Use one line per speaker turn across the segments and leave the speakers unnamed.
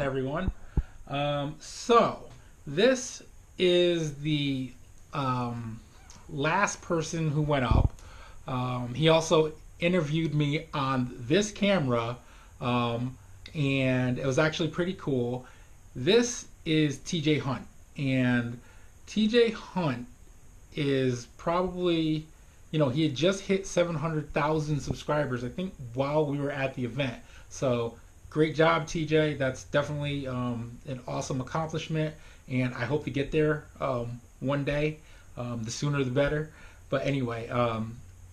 Everyone. So this is the last person who went up. He also interviewed me on this camera, and it was actually pretty cool. This is TJ Hunt, and TJ Hunt is probably, you know, he had just hit 700,000 subscribers, I think, while we were at the event. So great job, TJ. That's definitely an awesome accomplishment, and I hope to get there one day. The sooner the better. But anyway,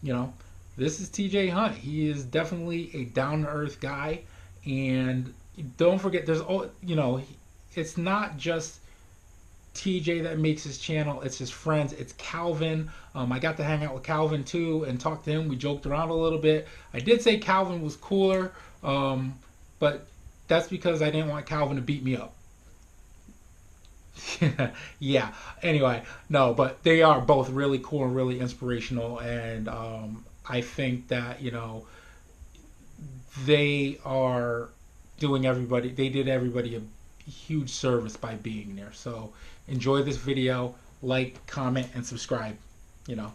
you know, this is TJ Hunt. He is definitely a down-to-earth guy, and don't forget, there's, you know, it's not just TJ that makes his channel, it's his friends. It's Calvin. I got to hang out with Calvin too and talk to him. We joked around a little bit. I did say Calvin was cooler, but that's because I didn't want Calvin to beat me up. Yeah, anyway, no, but they are both really cool and really inspirational, and I think that, you know, they are doing everybody, they did everybody a huge service by being there. So enjoy this video, like, comment, and subscribe. You know,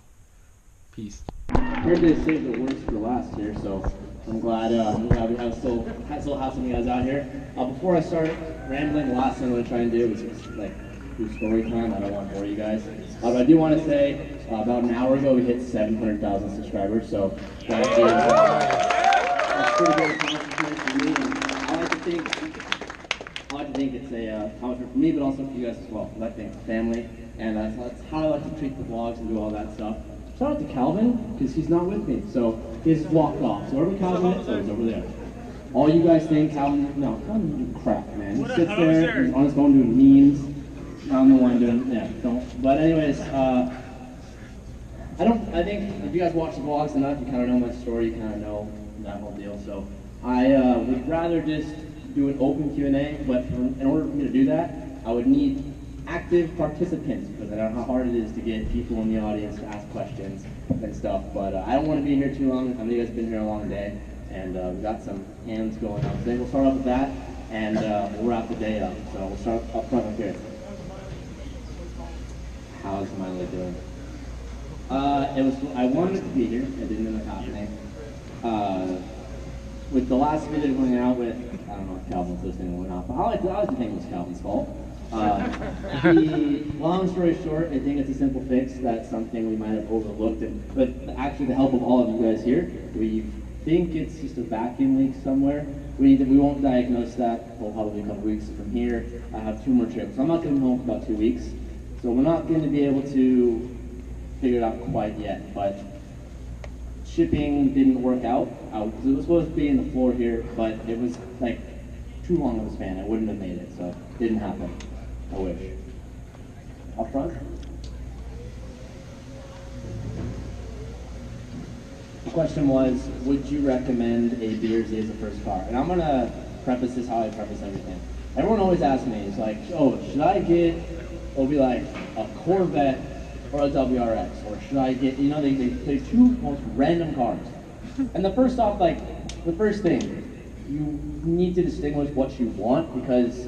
peace.
I heard they saved the worst for last here, so I'm glad we still have some of you guys out here. Before I start rambling, the last thing I'm going to try and do is just like do story time. I don't want to bore you guys. But I do want to say about an hour ago we hit 700,000 subscribers, so that's pretty good accomplishment for me. And I like to think it's a accomplishment for me, but also for you guys as well. I like to think family, and that's how I like to treat the vlogs and do all that stuff. Shout out to Calvin, because he's not with me, so he just walked off. So wherever Calvin is, he's over there. All you guys think Calvin, no, Calvin doesn't do crap, man. He sits there, he's on his phone doing memes. I'm the one doing, yeah, don't. But anyways, I think if you guys watch the vlogs enough, you kind of know my story, you kind of know that whole deal. So I would rather just do an open Q&A, but in order for me to do that, I would need active participants, because I know how hard it is to get people in the audience to ask questions and stuff. But I don't want to be here too long. I know you guys have been here a long day, and we've got some hands going on. So I think we'll start off with that, and we'll wrap the day up. So we'll start up front up here. How's Miley doing? I wanted to be here. It didn't end up happening. With the last video going out with, I don't know if Calvin's listening or not, but I like to think it was Calvin's fault. Long story short, I think it's a simple fix. That's something we might have overlooked. But actually, the help of all of you guys here, we think it's just a vacuum leak somewhere. We won't diagnose that for probably a couple weeks from here. I have 2 more trips. I'm not going to be home for about 2 weeks, so we're not going to be able to figure it out quite yet. But shipping didn't work out. It was supposed to be in the floor here, but it was like too long of a span. I wouldn't have made it, so it didn't happen. I wish. Up front? The question was, would you recommend a BRZ as a first car? And I'm going to preface this how I preface everything. Everyone always asks me, it's like, oh, should I get, it'll be like a Corvette or a WRX, or should I get, you know, they're 2 most random cars. And the first off, like, the first thing, you need to distinguish what you want, because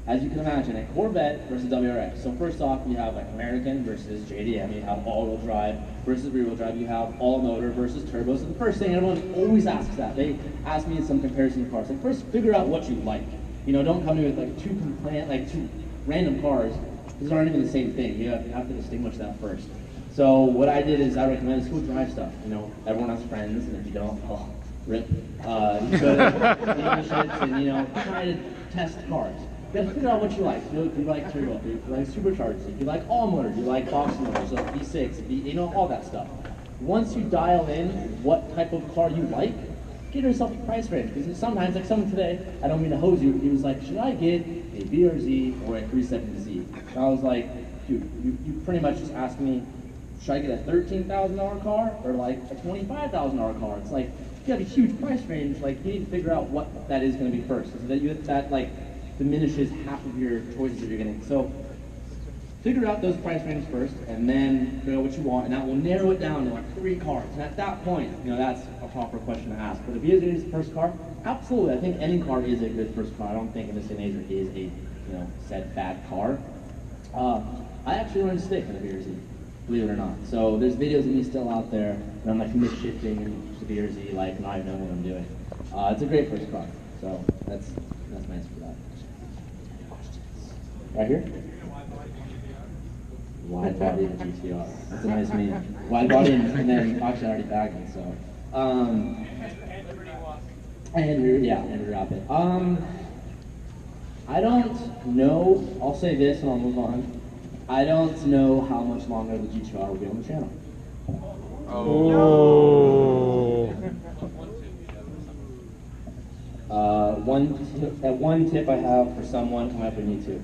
as you can imagine, a Corvette versus WRX. So first off, you have like American versus JDM. You have all-wheel drive versus rear-wheel drive. You have all-motor versus turbo. So the first thing, everyone always asks that. They ask me some comparison cars. Like, first, figure out what you like. You know, don't come to me with like 2 random cars. These aren't even the same thing. You have to distinguish that first. So what I did is I recommend go drive stuff. You know, everyone has friends, and if you don't, oh, rip. You should, and you know, try to test cars. You have to figure out what you like. Do you like turbo? Do you like supercharged? Do you like all motors? Do you like box motors? So V6, you know, all that stuff. Once you dial in what type of car you like, get yourself a price range. Because sometimes, like someone today, I don't mean to hose you, he was like, should I get a BRZ or a 370Z? And I was like, dude, you pretty much just asked me, should I get a $13,000 car or like a $25,000 car? It's like, you have a huge price range, like you need to figure out what that is going to be first. So that like diminishes half of your choices that you're getting. So figure out those price ranges first, and then figure out what you want, and that will narrow it down to like 3 cars. And at that point, that's a proper question to ask. But if he is the first car, absolutely. I think any car is a good first car. I don't think in this day and age there is a said bad car. I actually learned to stick in a BRZ, believe it or not. So there's videos of me still out there, and I'm like misshifting the BRZ, like not even knowing what I'm doing. It's a great first car. So that's my answer for that. Right here? Wide body and GTR. That's a nice meme. Wide body and then actually I already bagged it, so. And rapid. I don't know, I'll say this and I'll move on. I don't know how much longer the GTR will be on the channel. One tip I have for someone coming up with YouTube.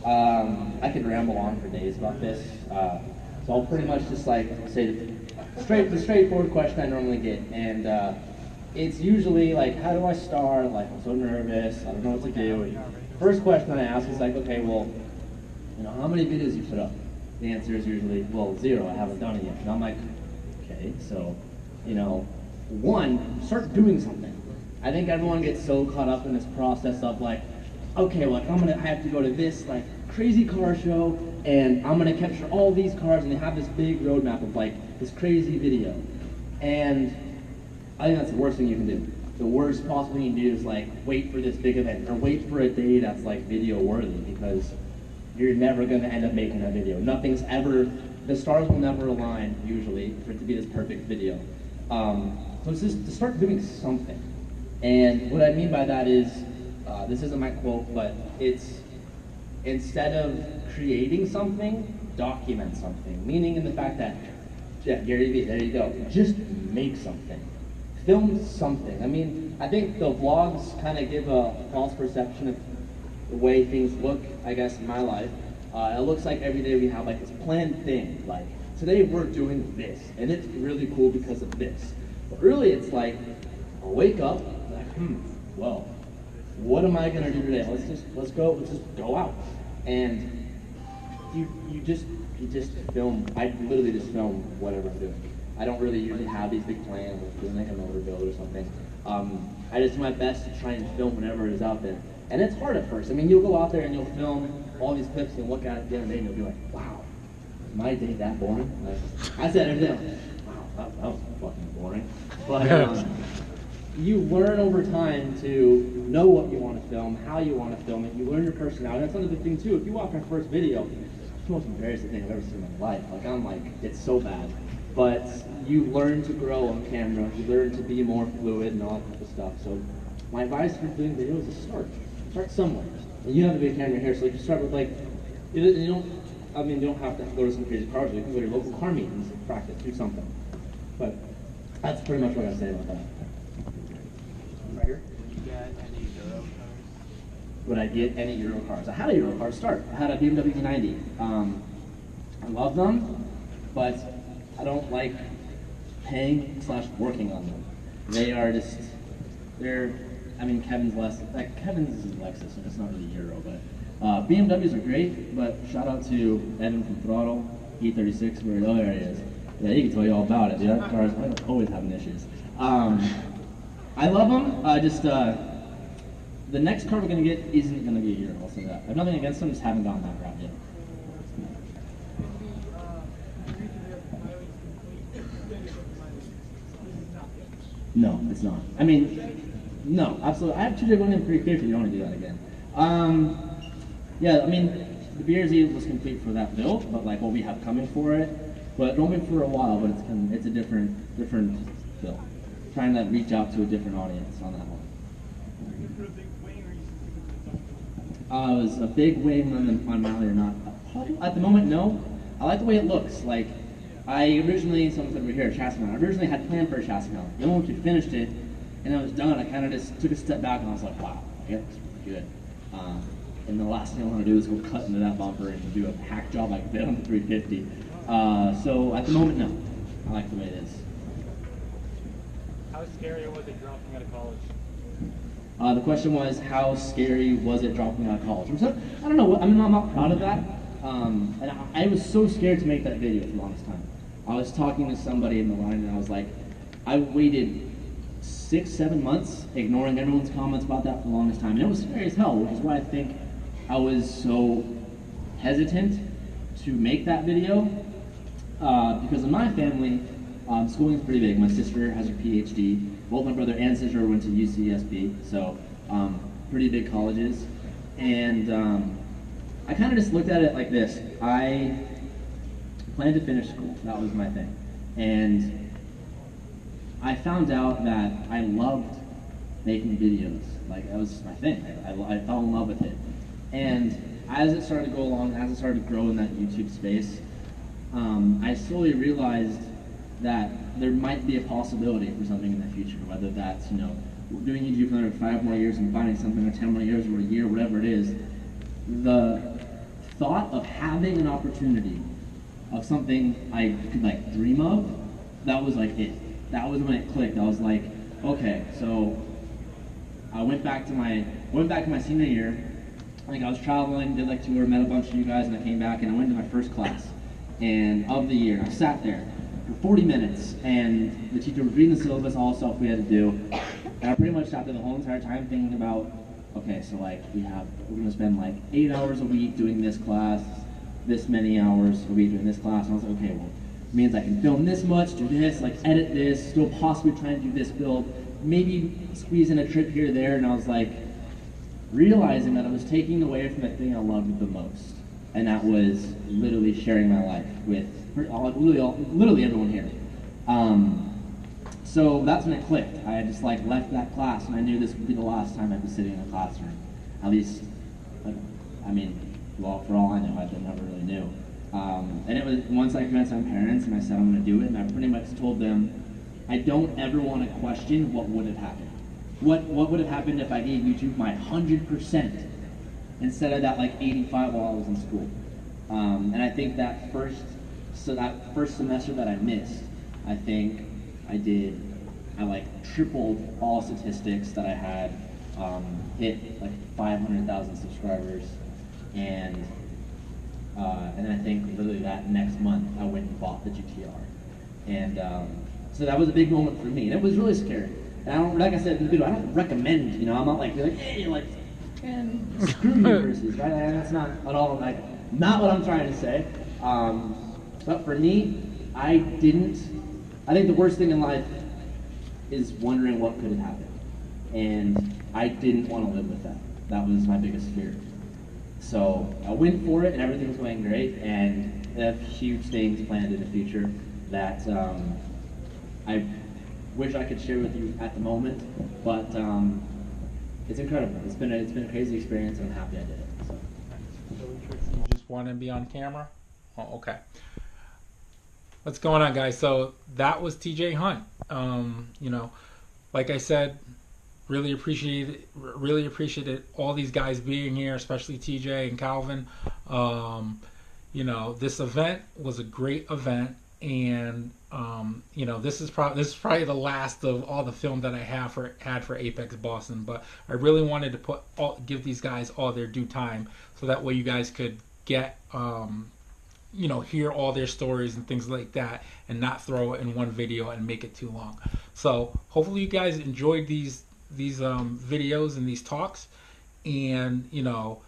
I could ramble on for days about this, so I'll pretty much just like say the straightforward question I normally get, and it's usually like, how do I start? Like, I'm so nervous, I don't know what to do. First question I ask is like, okay, well, how many videos you put up? The answer is usually, well, 0. I haven't done it yet. And I'm like, okay, so, 1, start doing something. I think everyone gets so caught up in this process of like, okay, well, I have to go to this like crazy car show, and I'm gonna capture all these cars, and they have this big roadmap of like this crazy video. And I think that's the worst thing you can do. The worst possible thing you can do is like wait for this big event, or wait for a day that's like video worthy, because you're never gonna end up making that video. The stars will never align usually for it to be this perfect video. So it's just to start doing something. And what I mean by that is, this isn't my quote, but it's instead of creating something, document something. Meaning in the fact that, yeah, Gary Vee, there you go. Just make something. Film something. I mean, I think the vlogs kind of give a false perception of the way things look, I guess, in my life. It looks like every day we have like this planned thing. Like, today we're doing this, and it's really cool because of this. But really it's like, I'll wake up, like, well, what am I gonna do today? Let's just go out. And you just film. I literally just film whatever I'm doing. I don't really usually have these big plans of doing like a motor build or something. I just do my best to try and film whatever is out there. And it's hard at first. I mean, you'll go out there and you'll film all these clips and you'll look at it at the end of the day and you'll be like, wow, is my day that boring? Like, I said everything. Wow, that was fucking boring. But you learn over time to know what you want to film, how you want to film it. You learn your personality. That's another thing too. If you watch my first video, it's the most embarrassing thing I've ever seen in my life. Like, I'm like, it's so bad. But you learn to grow on camera. You learn to be more fluid and all that type of stuff. So my advice for doing videos is start somewhere. And you have a big camera here, so you can start with like, you don't have to go to some crazy car show. You can go to your local car meetings and practice, do something. But that's pretty much what I say about that. Right here? Would I get any Euro cars? I had a Euro car to start. I had a BMW D90. I love them, but I don't like paying / working on them. They are just, Kevin's Kevin's is a Lexus, so it's not really Euro, but BMWs are great, but shout out to Evan from Throttle, E36, where the other area is. Yeah, he can tell you all about it. The other cars are always having issues. I love them, the next car we're going to get isn't going to be a Euro, I'll say that. I have nothing against them, just haven't gone that route yet. No, it's not. I mean, no, absolutely. I have 2 Jaguar 350, you don't want to do that again. Yeah, I mean, the BRZ was complete for that build, but like what we have coming for it, but it won't be for a while, but it's a different build. Trying to reach out to a different audience on that one. It was a big wing on Miley or not. At the moment, no. I like the way it looks. Like, I originally, someone said over here, a chassis mount. I originally had planned for a chassis mount. Then once we finished it, and it was done, I kind of just took a step back and I was like, wow, yeah, that's really good. And the last thing I want to do is go cut into that bumper and do a hack job like that on the 350. So at the moment, no. I like the way it is.
How scary was it dropping out of college?
The question was, how scary was it dropping out of college? I don't know. I mean, I'm not proud of that. And I was so scared to make that video for the longest time. I was talking to somebody in the line, and I was like, I waited 6-7 months ignoring everyone's comments about that for the longest time. And it was scary as hell, which is why I think I was so hesitant to make that video. Because in my family, schooling is pretty big. My sister has her PhD. Both my brother and sister went to UCSB, so pretty big colleges. And I kind of just looked at it like this. I planned to finish school. That was my thing. And I found out that I loved making videos. Like, that was my thing. I fell in love with it. And as it started to go along, as it started to grow in that YouTube space, I slowly realized that there might be a possibility for something in the future, whether that's, you know, doing YouTube for another 5 more years and finding something, or 10 more years, or a year, whatever it is. The thought of having an opportunity of something I could like dream of, that was like it. That was when it clicked. I was like, okay, so I went back to my senior year. I think I was traveling, did like tour, met a bunch of you guys, and I came back and I went to my first class of the year. I sat there for 40 minutes, and the teacher was reading the syllabus, all the stuff we had to do, and I pretty much sat there the whole entire time thinking about, okay, so like we're gonna spend like 8 hours a week doing this class, this many hours a week doing this class, and I was like, okay, well, it means I can film this much, do this, like edit this, still possibly try and do this build, maybe squeeze in a trip here or there, and I was like, realizing that I was taking away from the thing I loved the most, and that was literally sharing my life with literally everyone here. So that's when it clicked. I had just like left that class, and I knew this would be the last time I'd be sitting in a classroom. At least, I mean, well, for all I know, I never really knew. And it was once I convinced my parents, and I said I'm going to do it, and I pretty much told them, I don't ever want to question what would have happened. What would have happened if I gave YouTube my 100% instead of that like 85 while I was in school? And I think that first semester that I missed, I think I like tripled all statistics that I had, hit like 500,000 subscribers, and I think literally that next month I went and bought the GTR, and so that was a big moment for me, and it was really scary. And like I said in the video, I don't recommend, you know, I'm not like, hey, like, man, screw universities, right? That's not at all, like, not what I'm trying to say. But for me, I think the worst thing in life is wondering what could have happened. And I didn't want to live with that. That was my biggest fear. So I went for it, and everything was going great, and I have huge things planned in the future that I wish I could share with you at the moment, but it's incredible. It's been a crazy experience, and I'm happy I did it. So.
You just want to be on camera? Oh, okay. What's going on, guys? So that was TJ Hunt. You know, like I said, really appreciated all these guys being here, especially TJ and Calvin. You know, this event was a great event. And you know, this is probably the last of all the film that I had for APX Boston, but I really wanted to give these guys all their due time, so that way you guys could get you know, hear all their stories and things like that, and not throw it in one video and make it too long. So hopefully you guys enjoyed these videos and these talks. And you know,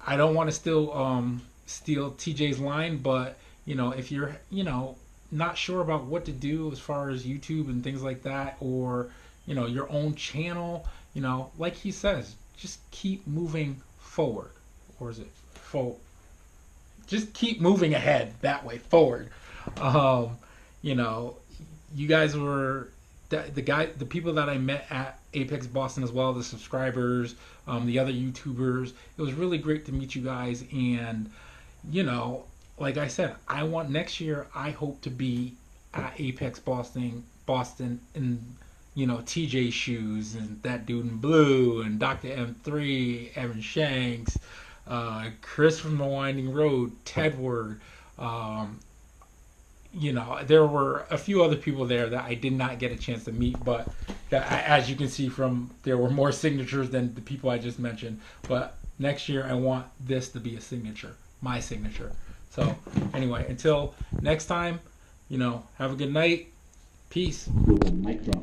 I don't want to steal TJ's line, but you know, if you're, you know, not sure about what to do as far as YouTube and things like that, or, you know, your own channel, you know, like he says, just keep moving forward. Or is it forward? Just keep moving ahead that way, forward. You know, you guys were the people that I met at APX Boston as well, the subscribers, the other YouTubers. It was really great to meet you guys, and you know, like I said, next year I hope to be at APX Boston in, you know, TJ shoes, and that dude in blue, and Dr. M3, Evan Shanks, Chris from the Winding Road, Tedward, you know, there were a few other people there that I did not get a chance to meet, but that, as you can see from, there were more signatures than the people I just mentioned. But next year, I want this to be a signature, my signature. So anyway, until next time, you know, have a good night. Peace.
Mic drop.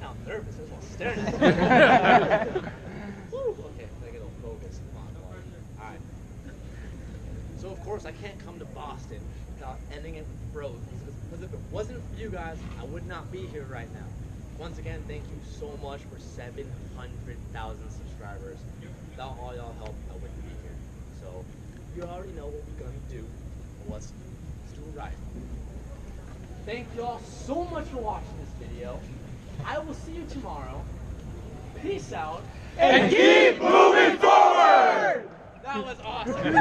I'm nervous. I was all staring at it. Okay, I get a focus. Alright. So of course I can't come to Boston without ending it with bros. Because if it wasn't for you guys, I would not be here right now. Once again, thank you so much for 700,000 subscribers. Without all y'all help, I wouldn't be here. So you already know what we're gonna do. Well, let's do it right. Thank y'all so much for watching this video. I will see you tomorrow. Peace out.
And keep moving forward!
That was awesome.